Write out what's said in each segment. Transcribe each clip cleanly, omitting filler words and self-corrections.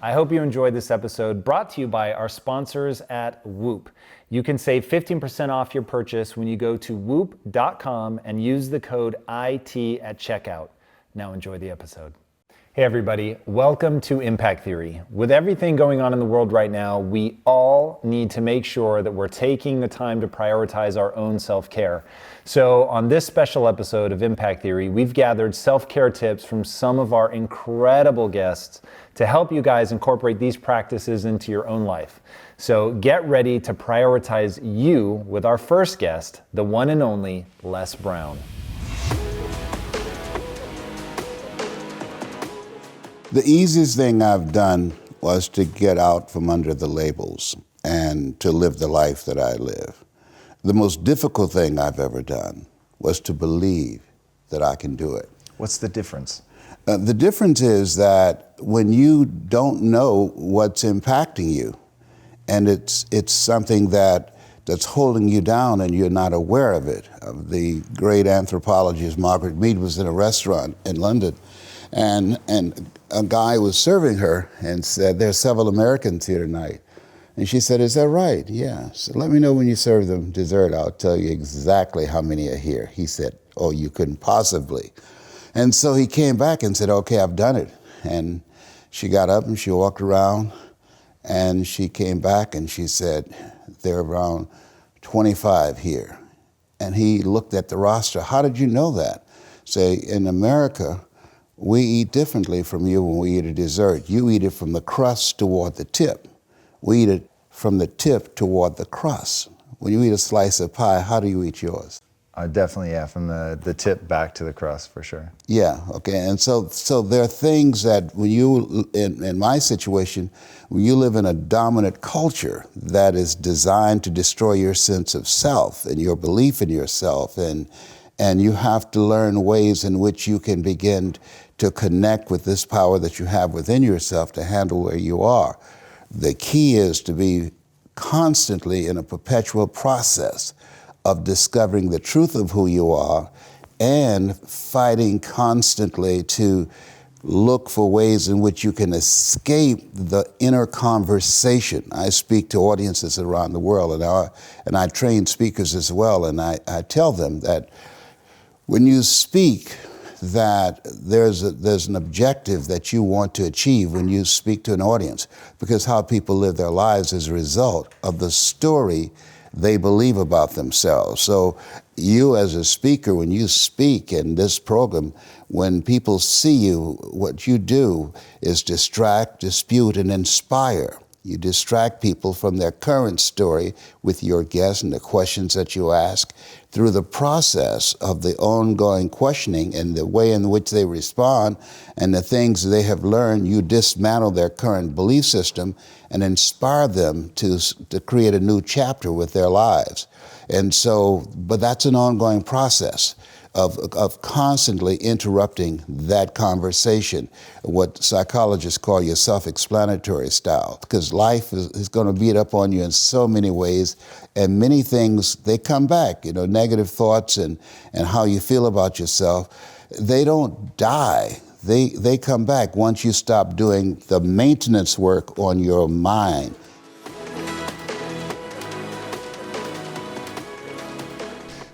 I hope you enjoyed this episode, brought to you by our sponsors at Whoop. You can save 15% off your purchase when you go to whoop.com and use the code IT at checkout. Now enjoy the episode. Hey everybody, welcome to Impact Theory. With everything going on in the world right now, we all need to make sure that we're taking the time to prioritize our own self-care. So on this special episode of Impact Theory, we've gathered self-care tips from some of our incredible guests to help you guys incorporate these practices into your own life. So get ready to prioritize you with our first guest, the one and only Les Brown. The easiest thing I've done was to get out from under the labels and to live the life that I live. The most difficult thing I've ever done was to believe that I can do it. What's the difference? The difference is that when you don't know what's impacting you, and it's something that's holding you down and you're not aware of it. The great anthropologist Margaret Mead was in a restaurant in London, and a guy was serving her and said, "There are several Americans here tonight." And she said, "Is that right?" "Yeah." So let me know when you serve them dessert. I'll tell you exactly how many are here. He said, "Oh, you couldn't possibly." And so he came back and said, "Okay, I've done it." And she got up and she walked around and she came back and she said, "There are around 25 here." And he looked at the roster. "How did you know that?" Say, "In America, we eat differently from you when we eat a dessert. You eat it from the crust toward the tip. We eat it from the tip toward the crust. When you eat a slice of pie, how do you eat yours?" Definitely, yeah, from the tip back to the crust, for sure. Yeah, okay, and so there are things that when you, in my situation, when you live in a dominant culture that is designed to destroy your sense of self and your belief in yourself, and you have to learn ways in which you can begin to connect with this power that you have within yourself to handle where you are. The key is to be constantly in a perpetual process of discovering the truth of who you are and fighting constantly to look for ways in which you can escape the inner conversation. I speak to audiences around the world, and I train speakers as well, and I tell them that when you speak, that there's an objective that you want to achieve when you speak to an audience, because how people live their lives is a result of the story they believe about themselves. So you as a speaker, when you speak in this program, when people see you, what you do is distract, dispute, and inspire. You distract people from their current story with your guests and the questions that you ask. Through the process of the ongoing questioning and the way in which they respond and the things they have learned, you dismantle their current belief system and inspire them to create a new chapter with their lives. And so, but that's an ongoing process of constantly interrupting that conversation, what psychologists call your self-explanatory style, because life is going to beat up on you in so many ways, and many things, they come back, negative thoughts and how you feel about yourself, they don't die. They come back once you stop doing the maintenance work on your mind.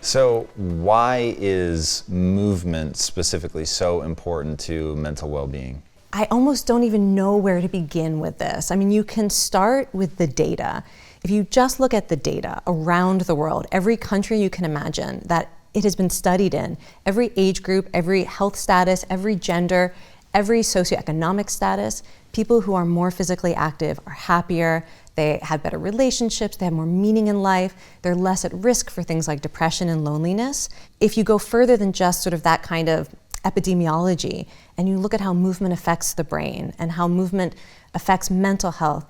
So why is movement specifically so important to mental well-being? I almost don't even know where to begin with this. I mean, you can start with the data. If you just look at the data around the world, every country you can imagine that it has been studied in, every age group, every health status, every gender, every socioeconomic status, people who are more physically active are happier, they have better relationships, they have more meaning in life, they're less at risk for things like depression and loneliness. If you go further than just sort of that kind of epidemiology, and you look at how movement affects the brain and how movement affects mental health,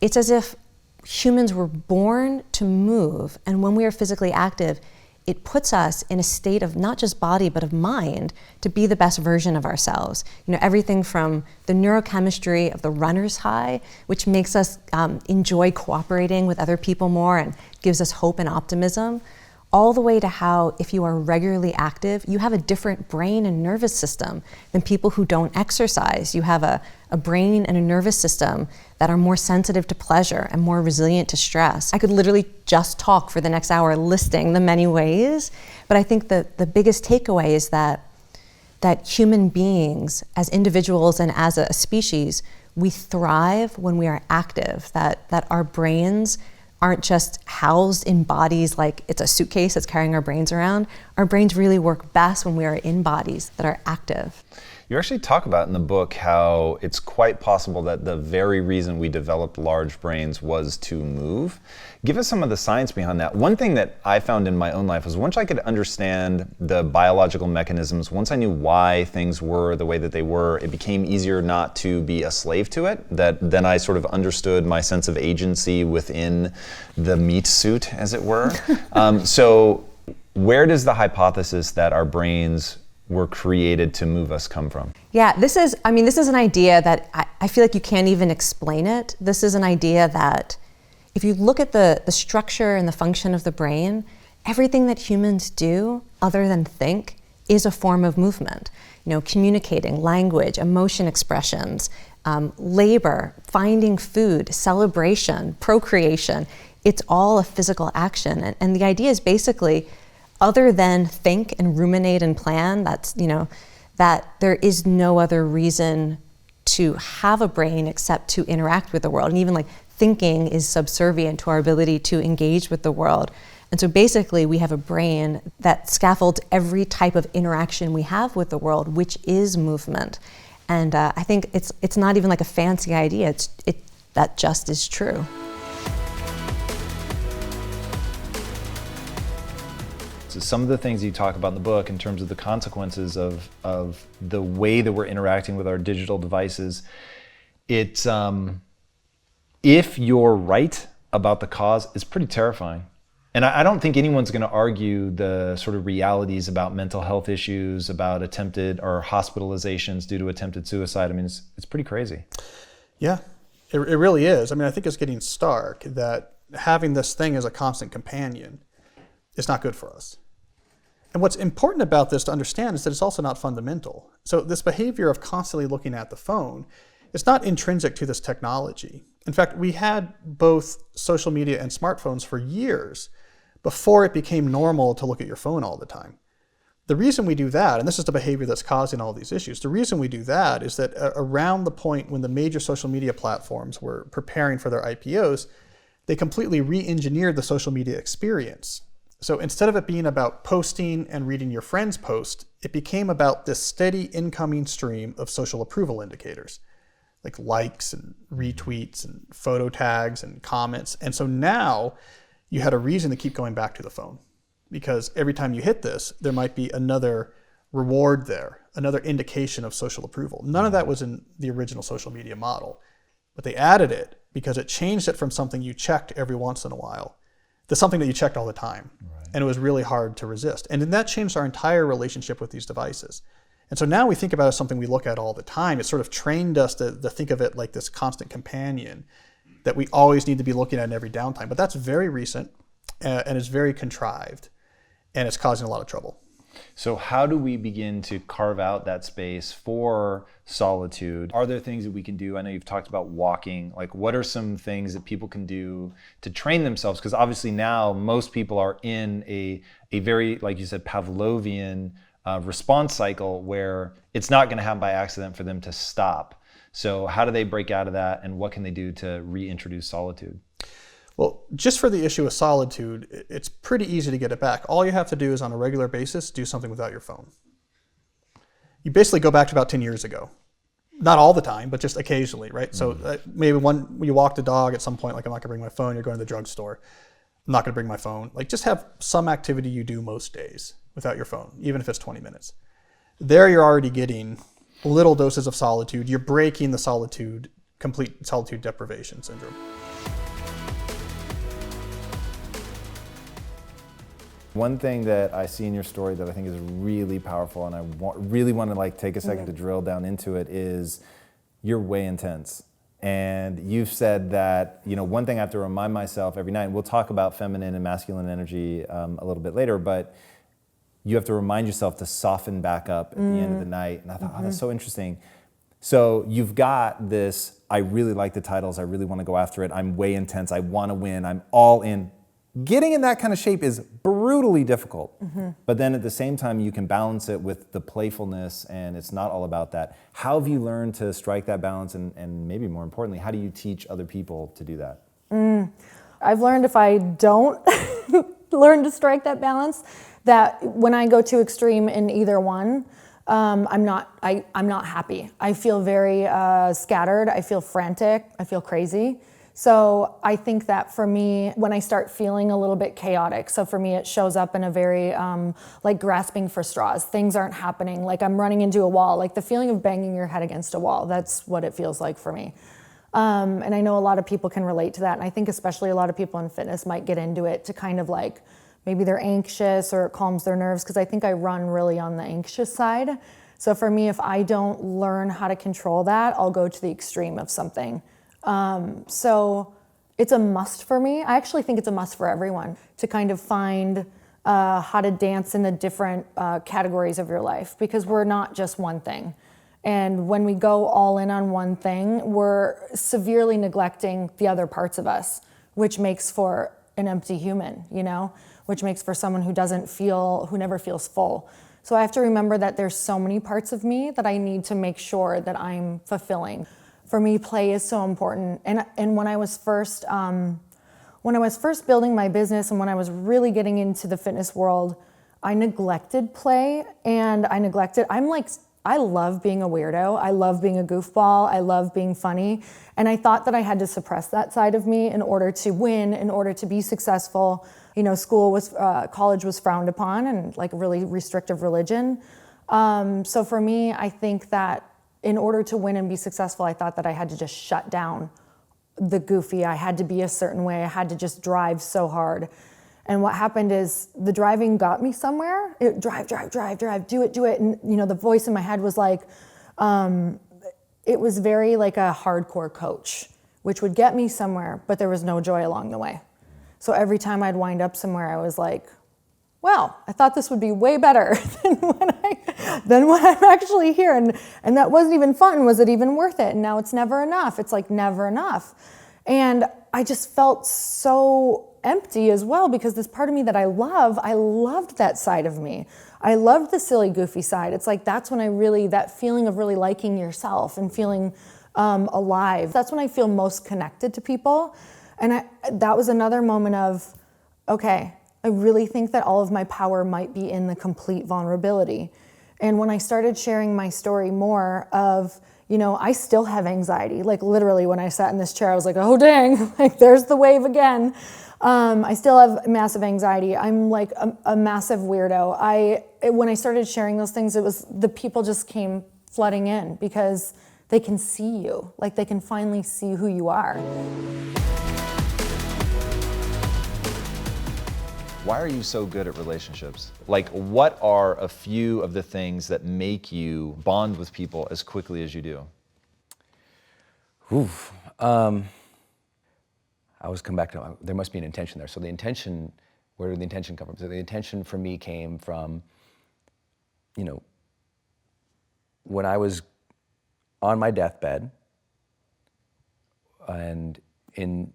it's as if humans were born to move, and when we are physically active, it puts us in a state of not just body, but of mind to be the best version of ourselves. Everything from the neurochemistry of the runner's high, which makes us enjoy cooperating with other people more and gives us hope and optimism, all the way to how if you are regularly active, you have a different brain and nervous system than people who don't exercise. You have a brain and a nervous system that are more sensitive to pleasure and more resilient to stress. I could literally just talk for the next hour listing the many ways, but I think that the biggest takeaway is that human beings, as individuals and as a species, we thrive when we are active, that our brains aren't just housed in bodies like it's a suitcase that's carrying our brains around. Our brains really work best when we are in bodies that are active. You actually talk about in the book how it's quite possible that the very reason we developed large brains was to move. Give us some of the science behind that. One thing that I found in my own life was once I could understand the biological mechanisms, once I knew why things were the way that they were, it became easier not to be a slave to it. That then I sort of understood my sense of agency within the meat suit, as it were. So where does the hypothesis that our brains were created to move us come from? Yeah, this is an idea that I feel like you can't even explain it. This is an idea that if you look at the structure and the function of the brain, everything that humans do other than think is a form of movement. Communicating, language, emotion expressions, labor, finding food, celebration, procreation, it's all a physical action. And the idea is basically, other than think and ruminate and plan, that there is no other reason to have a brain except to interact with the world. And even like thinking is subservient to our ability to engage with the world. And so basically we have a brain that scaffolds every type of interaction we have with the world, which is movement. And I think it's not even like a fancy idea, that just is true. So some of the things you talk about in the book in terms of the consequences of the way that we're interacting with our digital devices, it's if you're right about the cause, it's pretty terrifying. And I don't think anyone's going to argue the sort of realities about mental health issues, about attempted or hospitalizations due to attempted suicide. I mean, it's pretty crazy. Yeah, it really is. I mean, I think it's getting stark that having this thing as a constant companion is not good for us. And what's important about this to understand is that it's also not fundamental. So this behavior of constantly looking at the phone is not intrinsic to this technology. In fact, we had both social media and smartphones for years before it became normal to look at your phone all the time. The reason we do that, and this is the behavior that's causing all these issues, the reason we do that is that around the point when the major social media platforms were preparing for their IPOs, they completely re-engineered the social media experience. So instead of it being about posting and reading your friend's post, it became about this steady incoming stream of social approval indicators, like likes and retweets and photo tags and comments. And so now you had a reason to keep going back to the phone, because every time you hit this, there might be another reward there, another indication of social approval. None of that was in the original social media model, but they added it because it changed it from something you checked every once in a while to something that you checked all the time. Right. And it was really hard to resist. And then that changed our entire relationship with these devices. And so now we think about it as something we look at all the time. It sort of trained us to think of it like this constant companion that we always need to be looking at in every downtime. But that's very recent and it's very contrived, and it's causing a lot of trouble. So how do we begin to carve out that space for solitude? Are there things that we can do? I know you've talked about walking. Like, what are some things that people can do to train themselves? Because obviously now most people are in a very, like you said, Pavlovian response cycle where it's not going to happen by accident for them to stop. So how do they break out of that, and what can they do to reintroduce solitude? Well, just for the issue of solitude, it's pretty easy to get it back. All you have to do is on a regular basis, do something without your phone. You basically go back to about 10 years ago. Not all the time, but just occasionally, right? Mm-hmm. So maybe when you walk the dog at some point, like I'm not gonna bring my phone, you're going to the drugstore, I'm not gonna bring my phone. Like just have some activity you do most days without your phone, even if it's 20 minutes. There you're already getting little doses of solitude. You're breaking the complete solitude deprivation syndrome. One thing that I see in your story that I think is really powerful, and I really want to take a second to drill down into it, is you're way intense. And you've said that, one thing I have to remind myself every night, and we'll talk about feminine and masculine energy a little bit later, but you have to remind yourself to soften back up at the end of the night. And I thought, that's so interesting. So you've got this, I really like the titles, I really want to go after it, I'm way intense, I want to win, I'm all in. Getting in that kind of shape is brutally difficult. But then at the same time, you can balance it with the playfulness, and it's not all about that. How have you learned to strike that balance, and maybe more importantly, how do you teach other people to do that? I've learned if I don't learn to strike that balance, that when I go too extreme in either one, I'm not happy. I feel very scattered. I feel frantic. I feel crazy. So I think that for me, when I start feeling a little bit chaotic, so for me it shows up in a very like grasping for straws. Things aren't happening. Like I'm running into a wall. Like the feeling of banging your head against a wall. That's what it feels like for me. And I know a lot of people can relate to that. And I think especially a lot of people in fitness might get into it to kind of like, maybe they're anxious or it calms their nerves, because I think I run really on the anxious side. So for me, if I don't learn how to control that, I'll go to the extreme of something. So it's a must for me. I actually think it's a must for everyone to kind of find how to dance in the different categories of your life, because we're not just one thing. And when we go all in on one thing, we're severely neglecting the other parts of us, which makes for an empty human, which makes for someone who never feels full. So I have to remember that there's so many parts of me that I need to make sure that I'm fulfilling. For me, play is so important. And when I was first building my business and when I was really getting into the fitness world, I neglected play, and I love being a weirdo. I love being a goofball. I love being funny. And I thought that I had to suppress that side of me in order to win, in order to be successful. College was frowned upon, and like a really restrictive religion. So for me, I think that in order to win and be successful, I thought that I had to just shut down the goofy. I had to be a certain way. I had to just drive so hard. And what happened is the driving got me somewhere. Drive, do it. And the voice in my head was like, it was very like a hardcore coach, which would get me somewhere, but there was no joy along the way. So every time I'd wind up somewhere, I was like, well, I thought this would be way better than when I'm actually here. And that wasn't even fun. Was it even worth it? And now it's never enough. It's like never enough. And I just felt so empty as well, because this part of me that I loved that side of me. I loved the silly, goofy side. It's like that's when that feeling of really liking yourself and feeling alive. That's when I feel most connected to people. And that was another moment of, okay, I really think that all of my power might be in the complete vulnerability. And when I started sharing my story more of, I still have anxiety. Like literally when I sat in this chair, I was like, oh dang, like there's the wave again. I still have massive anxiety. I'm like a massive weirdo. When I started sharing those things, the people just came flooding in because they can see you. Like they can finally see who you are. Why are you so good at relationships? Like, what are a few of the things that make you bond with people as quickly as you do? I always come back to, there must be an intention there. So the intention, where did the intention come from? So the intention for me came from, when I was on my deathbed, and in,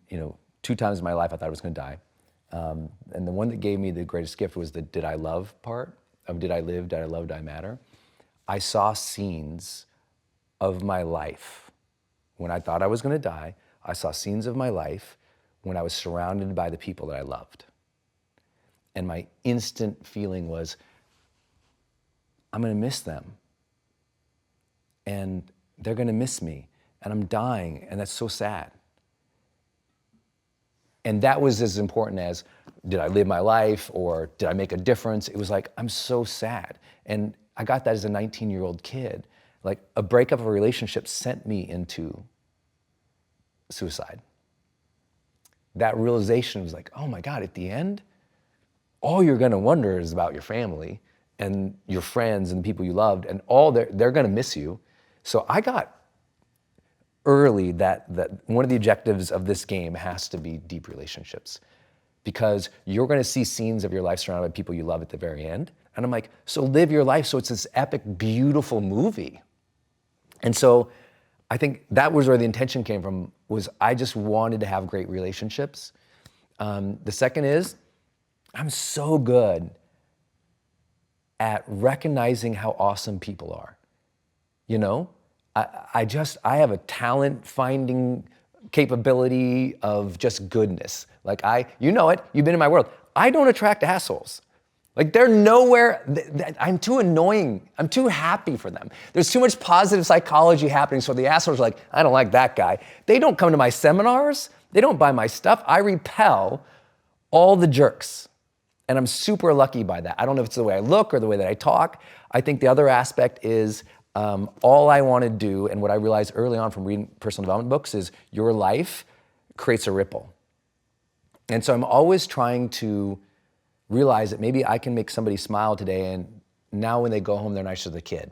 2 times in my life I thought I was gonna die. And the one that gave me the greatest gift was the did I love part of did I live, did I love, did I matter? I saw scenes of my life. When I thought I was gonna die, I saw scenes of my life when I was surrounded by the people that I loved. And my instant feeling was, I'm gonna miss them. And they're gonna miss me. And I'm dying, and that's so sad. And that was as important as, did I live my life or did I make a difference? It was like, I'm so sad. And I got that as a 19-year-old kid. Like a breakup of a relationship sent me into suicide. That realization was like, oh my God, at the end, all you're gonna wonder is about your family and your friends and the people you loved, and all they're gonna miss you. So I got early that one of the objectives of this game has to be deep relationships, because you're going to see scenes of your life surrounded by people you love at the very end. And I'm like, so live your life so it's this epic, beautiful movie. And so I think that was where the intention came from, was I just wanted to have great relationships. The second is, I'm so good at recognizing how awesome people are. You know, I have a talent finding capability of just goodness. Like you know it, you've been in my world. I don't attract assholes. Like they're nowhere, I'm too annoying. I'm too happy for them. There's too much positive psychology happening, so the assholes are like, I don't like that guy. They don't come to my seminars. They don't buy my stuff. I repel all the jerks. And I'm super lucky by that. I don't know if it's the way I look or the way that I talk. I think the other aspect is all I want to do, and what I realized early on from reading personal development books, is your life creates a ripple. And so I'm always trying to realize that maybe I can make somebody smile today, and now when they go home, they're nicer to the kid.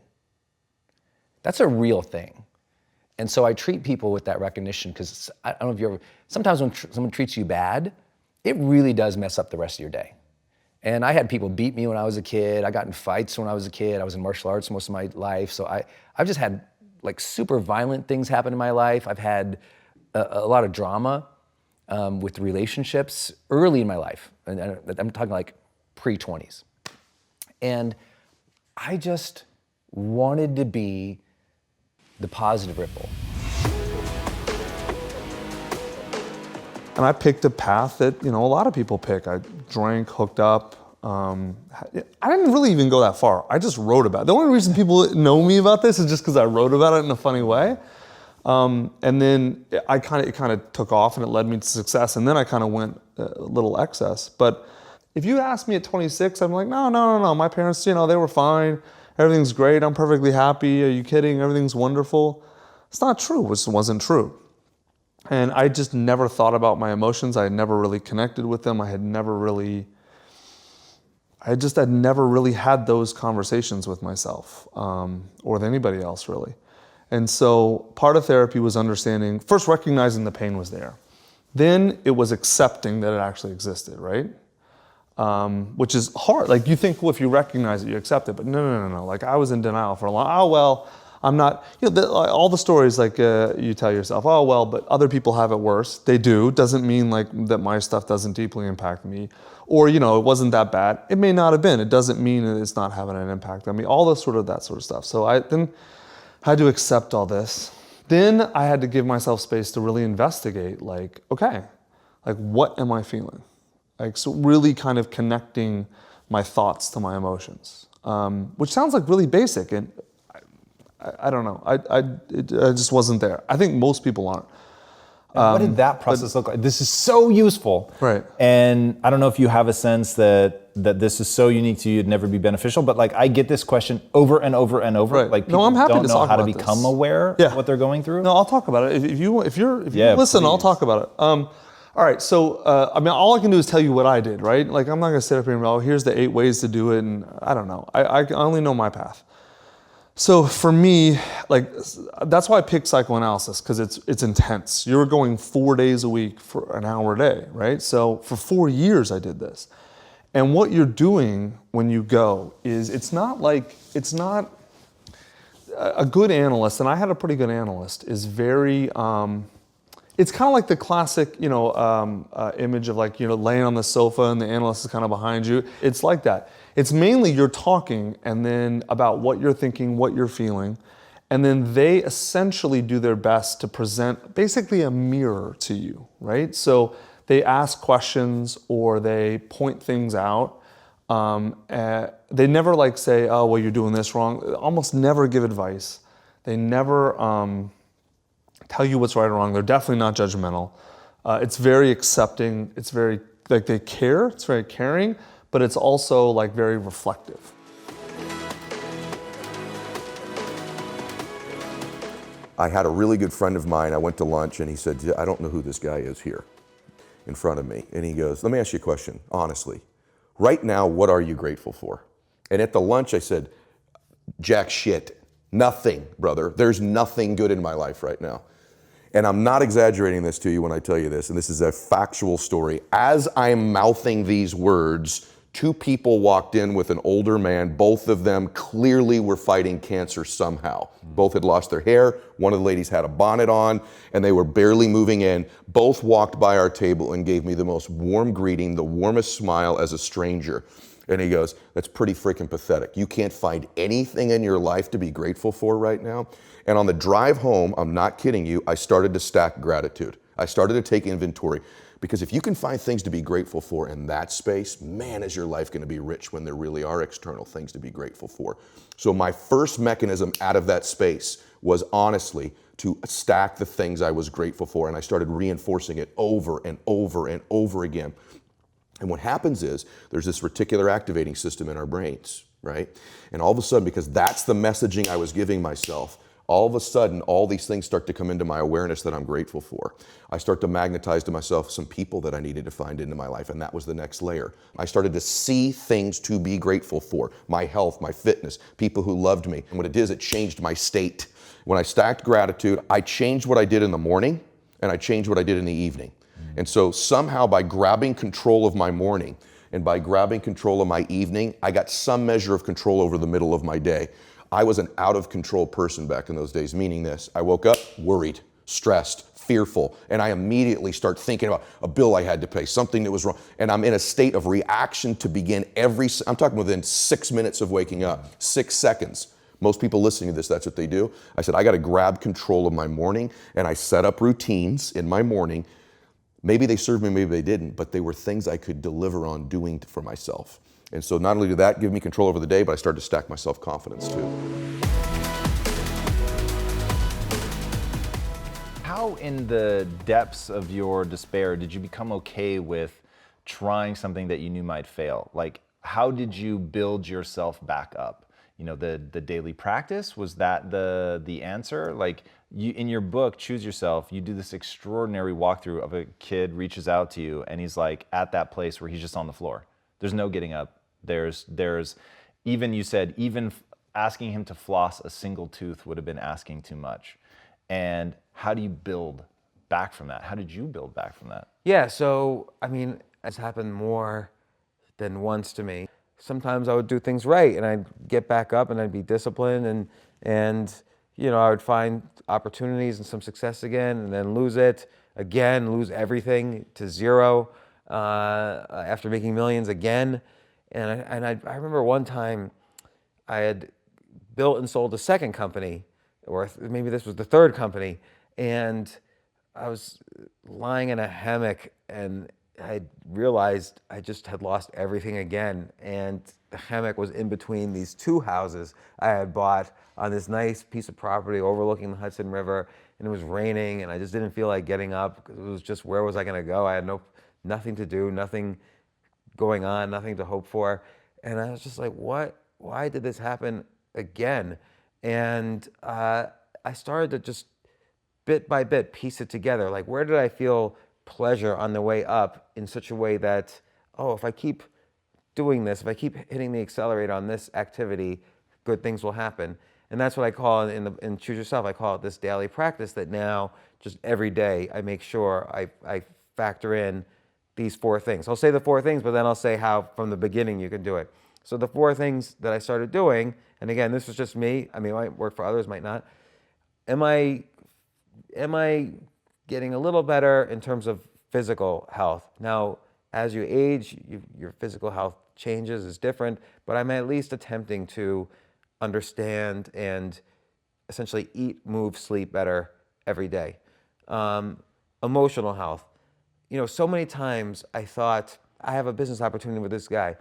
That's a real thing. And so I treat people with that recognition, because I don't know if you ever, sometimes when someone treats you bad, it really does mess up the rest of your day. And I had people beat me when I was a kid. I got in fights when I was a kid. I was in martial arts most of my life. So I've just had like super violent things happen in my life. I've had a lot of drama with relationships early in my life. And I'm talking like pre-20s. And I just wanted to be the positive ripple. And I picked a path that, a lot of people pick. I drank, hooked up. I didn't really even go that far. I just wrote about it. The only reason people know me about this is just because I wrote about it in a funny way. And then it kind of took off, and it led me to success. And then I kind of went a little excess. But if you asked me at 26, I'm like, no. My parents, they were fine. Everything's great. I'm perfectly happy. Are you kidding? Everything's wonderful. It's not true. It just wasn't true. And I just never thought about my emotions. I had never really connected with them. I had never really had those conversations with myself or with anybody else, really. And so part of therapy was understanding, first recognizing the pain was there. Then it was accepting that it actually existed, right? Which is hard. Like you think, well, if you recognize it, you accept it. But no. Like I was in denial for a long, I'm not, all the stories like you tell yourself, but other people have it worse. They do. Doesn't mean like that my stuff doesn't deeply impact me. Or, it wasn't that bad. It may not have been. It doesn't mean that it's not having an impact on me. All that sort of stuff. So I then had to accept all this. Then I had to give myself space to really investigate, like, okay, like what am I feeling? Like, so really kind of connecting my thoughts to my emotions, which sounds like really basic. And I don't know. I just wasn't there. I think most people aren't. What did that process look like? This is so useful. Right. And I don't know if you have a sense that this is so unique to you, it'd never be beneficial, but like I get this question over and over and over. Right. Like people I'm happy don't to know talk how to about become this. aware of what they're going through. No, I'll talk about it. If you listen, I'll please. talk about it. All right, so all I can do is tell you what I did, right? Like I'm not gonna sit up here and go, here's the 8 ways to do it, and I don't know. I only know my path. So for me, like that's why I picked psychoanalysis, because it's intense. You're going 4 days a week for an hour a day, right? So for 4 years I did this. And what you're doing when you go is it's not a good analyst, and I had a pretty good analyst, is very it's kind of like the classic, image of like, laying on the sofa and the analyst is kind of behind you. It's like that. It's mainly you're talking and then about what you're thinking, what you're feeling, and then they essentially do their best to present basically a mirror to you, right? So they ask questions or they point things out. They never like say, oh, well, you're doing this wrong. They almost never give advice. They never tell you what's right or wrong. They're definitely not judgmental. It's very accepting. It's very, like they care. It's very caring, but it's also like very reflective. I had a really good friend of mine. I went to lunch and he said, I don't know who this guy is here in front of me. And he goes, let me ask you a question, honestly. Right now, what are you grateful for? And at the lunch, I said, jack shit. Nothing, brother. There's nothing good in my life right now. And I'm not exaggerating this to you when I tell you this, and this is a factual story. As I'm mouthing these words, two people walked in with an older man. Both of them clearly were fighting cancer somehow. Both had lost their hair. One of the ladies had a bonnet on, and they were barely moving in. Both walked by our table and gave me the most warm greeting, the warmest smile as a stranger. And he goes, "That's pretty freaking pathetic. You can't find anything in your life to be grateful for right now." And on the drive home, I'm not kidding you, I started to stack gratitude. I started to take inventory. Because if you can find things to be grateful for in that space, man, is your life going to be rich when there really are external things to be grateful for. So my first mechanism out of that space was honestly to stack the things I was grateful for, and I started reinforcing it over and over and over again. And what happens is there's this reticular activating system in our brains, right? And all of a sudden, because that's the messaging I was giving myself, all of a sudden, all these things start to come into my awareness that I'm grateful for. I start to magnetize to myself some people that I needed to find into my life, and that was the next layer. I started to see things to be grateful for. My health, my fitness, people who loved me. And what it did is it changed my state. When I stacked gratitude, I changed what I did in the morning, and I changed what I did in the evening. And so somehow by grabbing control of my morning and by grabbing control of my evening, I got some measure of control over the middle of my day. I was an out of control person back in those days, meaning this: I woke up worried, stressed, fearful, and I immediately start thinking about a bill I had to pay, something that was wrong, and I'm in a state of reaction to begin I'm talking within 6 minutes of waking up, 6 seconds. Most people listening to this, that's what they do. I said, I got to grab control of my morning, and I set up routines in my morning. Maybe they served me, maybe they didn't, but they were things I could deliver on doing for myself. And so not only did that give me control over the day, but I started to stack my self-confidence too. How in the depths of your despair did you become okay with trying something that you knew might fail? Like, how did you build yourself back up? You know, the daily practice, was that the answer? Like, you, in your book, Choose Yourself, you do this extraordinary walkthrough of a kid reaches out to you and he's like at that place where he's just on the floor. There's no getting up. There's even, you said, even asking him to floss a single tooth would have been asking too much. And how do you build back from that? How did you build back from that? Yeah, so, I mean, it's happened more than once to me. Sometimes I would do things right and I'd get back up and I'd be disciplined and you know, I would find opportunities and some success again and then lose it again, lose everything to zero after making millions again. And I remember one time I had built and sold a second company, or maybe this was the third company, and I was lying in a hammock and I realized I just had lost everything again. And the hammock was in between these two houses I had bought on this nice piece of property overlooking the Hudson River, and it was raining and I just didn't feel like getting up because it was just, where was I gonna go? I had nothing to do, nothing going on, nothing to hope for. And I was just like, why did this happen again? And I started to just bit by bit piece it together. Like, where did I feel pleasure on the way up in such a way that, oh, if I keep doing this, if I keep hitting the accelerator on this activity, good things will happen. And that's what I call in Choose Yourself, I call it this daily practice that now just every day I make sure I factor in these 4 things. I'll say the 4 things, but then I'll say how from the beginning you can do it. So the 4 things that I started doing, and again, this was just me, I mean, it might work for others, might not. Am I getting a little better in terms of physical health? Now, as you age, your physical health changes, is different, but I'm at least attempting to understand and essentially eat, move, sleep better every day. Emotional health. You know, so many times I thought, I have a business opportunity with this guy.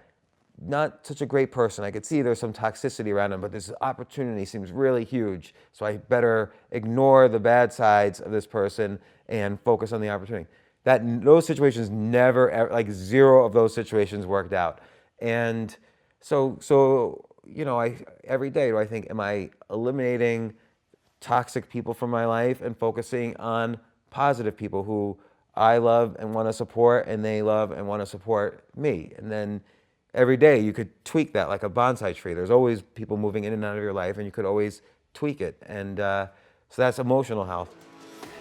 Not such a great person. I could see there's some toxicity around him, but this opportunity seems really huge. So I better ignore the bad sides of this person and focus on the opportunity. Those situations never, ever, like 0 of those situations worked out. And so you know, every day do I think, am I eliminating toxic people from my life and focusing on positive people who I love and want to support, and they love and want to support me? And then every day you could tweak that like a bonsai tree. There's always people moving in and out of your life, and you could always tweak it. And so that's emotional health.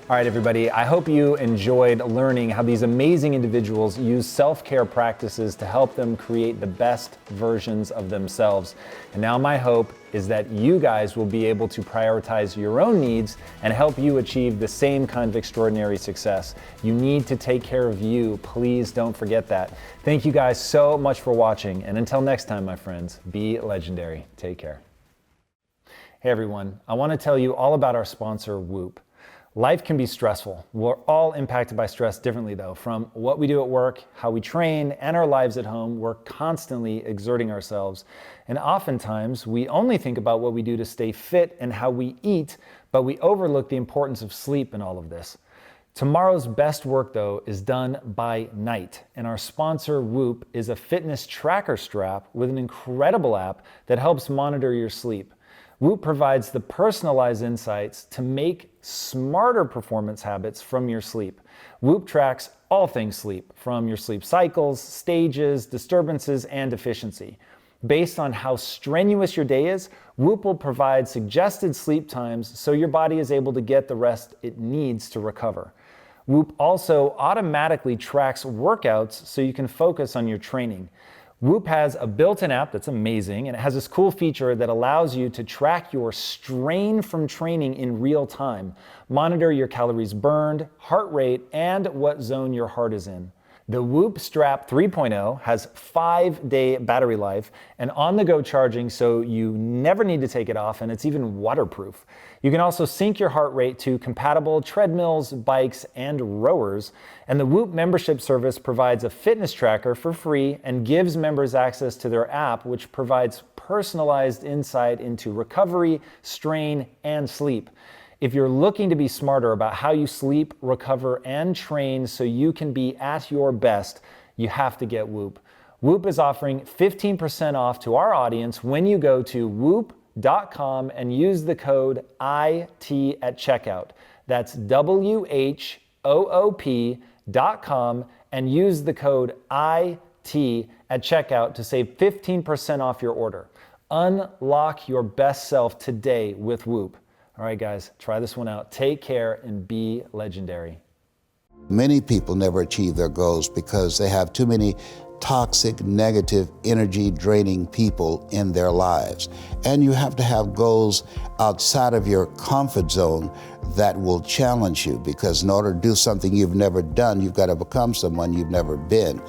All right, everybody, I hope you enjoyed learning how these amazing individuals use self-care practices to help them create the best versions of themselves. And now my hope is that you guys will be able to prioritize your own needs and help you achieve the same kind of extraordinary success. You need to take care of you. Please don't forget that. Thank you guys so much for watching. And until next time, my friends, be legendary. Take care. Hey, everyone. I want to tell you all about our sponsor, Whoop. Life can be stressful. We're all impacted by stress differently though. From what we do at work, how we train, and our lives at home, we're constantly exerting ourselves. And oftentimes, we only think about what we do to stay fit and how we eat, but we overlook the importance of sleep in all of this. Tomorrow's best work though is done by night. And our sponsor, Whoop, is a fitness tracker strap with an incredible app that helps monitor your sleep. Whoop provides the personalized insights to make smarter performance habits from your sleep. Whoop tracks all things sleep, from your sleep cycles, stages, disturbances, and efficiency. Based on how strenuous your day is, Whoop will provide suggested sleep times so your body is able to get the rest it needs to recover. Whoop also automatically tracks workouts so you can focus on your training. Whoop has a built-in app that's amazing, and it has this cool feature that allows you to track your strain from training in real time, monitor your calories burned, heart rate, and what zone your heart is in. The Whoop Strap 3.0 has 5-day battery life and on-the-go charging, so you never need to take it off, and it's even waterproof. You can also sync your heart rate to compatible treadmills, bikes, and rowers. And the Whoop membership service provides a fitness tracker for free and gives members access to their app, which provides personalized insight into recovery, strain, and sleep. If you're looking to be smarter about how you sleep, recover, and train so you can be at your best, you have to get Whoop. Whoop is offering 15% off to our audience when you go to whoop.com and use the code IT at checkout. That's WHOOP.com and use the code IT at checkout to save 15% off your order. Unlock your best self today with Whoop. All right, guys, try this one out. Take care and be legendary. Many people never achieve their goals because they have too many toxic, negative, energy-draining people in their lives. And you have to have goals outside of your comfort zone that will challenge you, because in order to do something you've never done, you've got to become someone you've never been.